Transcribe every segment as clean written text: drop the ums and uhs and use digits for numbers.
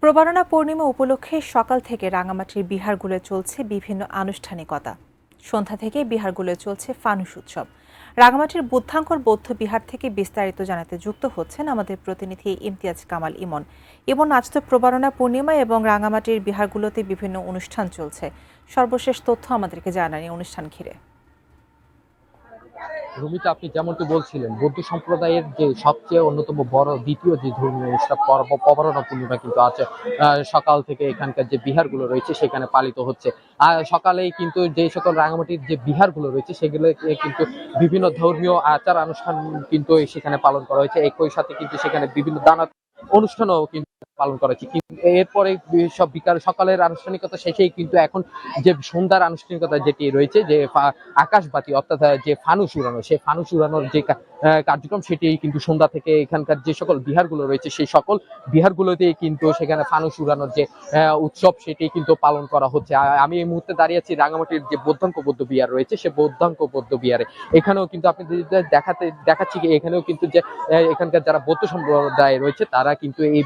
প্রবারণা পূর্ণিমা উপলক্ষে সকাল থেকে রাঙামাটির বিহারগুলোয় চলছে বিভিন্ন আনুষ্ঠানিকতা। সন্ধ্যা থেকে বিহারগুলোয় চলছে ফানুস উৎসব। রাঙামাটির বুদ্ধাঙ্কর বৌদ্ধ বিহার থেকে বিস্তারিত জানাতে যুক্ত হচ্ছেন আমাদের প্রতিনিধি ইমতিয়াজ কামাল ইমন। আজ তো প্রবারণা পূর্ণিমা এবং রাঙামাটির বিহারগুলোতে বিভিন্ন অনুষ্ঠান চলছে। সর্বশেষ তথ্য আমাদেরকে জানান এই অনুষ্ঠান ঘিরে। রুমিতা, আপনি যেমনটি বলছিলেন, বৌদ্ধ সম্প্রদায়ের যে সবচেয়ে অন্যতম বড় দ্বিতীয় যে ধর্মীয় অনুষ্ঠান প্রবারণা পূর্ণিমা কিন্তু আছে সকাল থেকে এখানকার যে বিহারগুলো রয়েছে সেখানে পালিত হচ্ছে। সকালেই কিন্তু যে সকল রাঙামাটির যে বিহারগুলো রয়েছে সেগুলো কিন্তু বিভিন্ন ধর্মীয় আচার অনুষ্ঠান কিন্তু সেখানে পালন করা হয়েছে। একই সাথে কিন্তু সেখানে বিভিন্ন দানা অনুষ্ঠানও কিন্তু পালন করা হচ্ছে। কিন্তু এরপরে সব বিকাল সকালের আনুষ্ঠানিকতা শেষেই কিন্তু এখন যে সন্ধ্যার আনুষ্ঠানিকতা যেটি রয়েছে, যে আকাশবাতি অর্থাৎ যে ফানুস উড়ানো, সেই ফানুস উড়ানোর যে কার্যক্রম সেটি কিন্তু সন্ধ্যা থেকে এখানকার যে সকল বিহারগুলো রয়েছে সেই সকল বিহারগুলোতে কিন্তু সেখানে ফানুস উড়ানোর যে উৎসব সেটি কিন্তু পালন করা হচ্ছে। আমি এই মুহূর্তে দাঁড়িয়ে আছি রাঙামাটির যে বৌদ্ধাঙ্ক বৌদ্ধ বিহার রয়েছে, সে বৌদ্ধাঙ্ক বৌদ্ধ বিহারে। এখানেও কিন্তু আপনি দেখাচ্ছি এখানেও কিন্তু যে এখানকার যারা বৌদ্ধ সম্প্রদায় রয়েছে তারা কিন্তু এই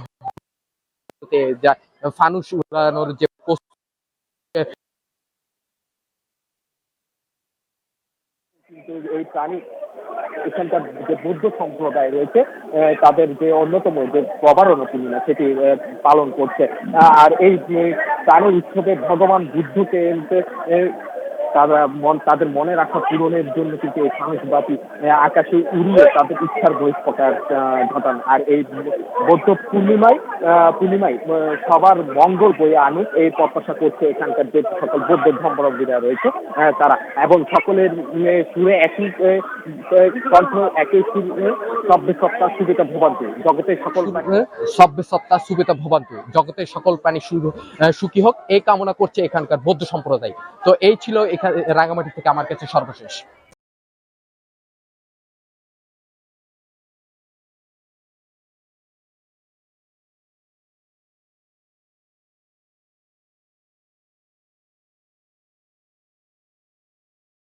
যা ফানুস উড়ানোর যে কিন্তু এই প্রাণী এখানকার যে বৌদ্ধ সম্প্রদায় রয়েছে তাদের যে অন্যতম যে প্রবারণা পূর্ণিমা সেটি পালন করছে। আর এই প্রাণী উৎসবে ভগবান বুদ্ধকে তাদের মনে রাখা পূরণের জন্য কিন্তু এই ফানুসবাতি আকাশে উড়িয়ে তাদের ইচ্ছার বহিঃপ্রকাশ ঘটান। আর এই বৌদ্ধ পূর্ণিমায় সবার মঙ্গল বয়ে আনুক এই প্রত্যাশা করছে এখানকার যে সকল বৌদ্ধ ধর্মাবলম্বীরা রয়েছে তারা, এবং সকলের সুরে একই কণ্ঠ, একই সুরে সব্যে সত্তা সুবিধা ভবান্তু জগতের সকল সব্যে সত্তা সুবিধা ভবান্তু জগতের সকল প্রাণী সুখী হোক এই কামনা করছে এখানকার বৌদ্ধ সম্প্রদায়। তো এই ছিল এখানে রাঙামাটি থেকে আমার কাছে সর্বশেষ।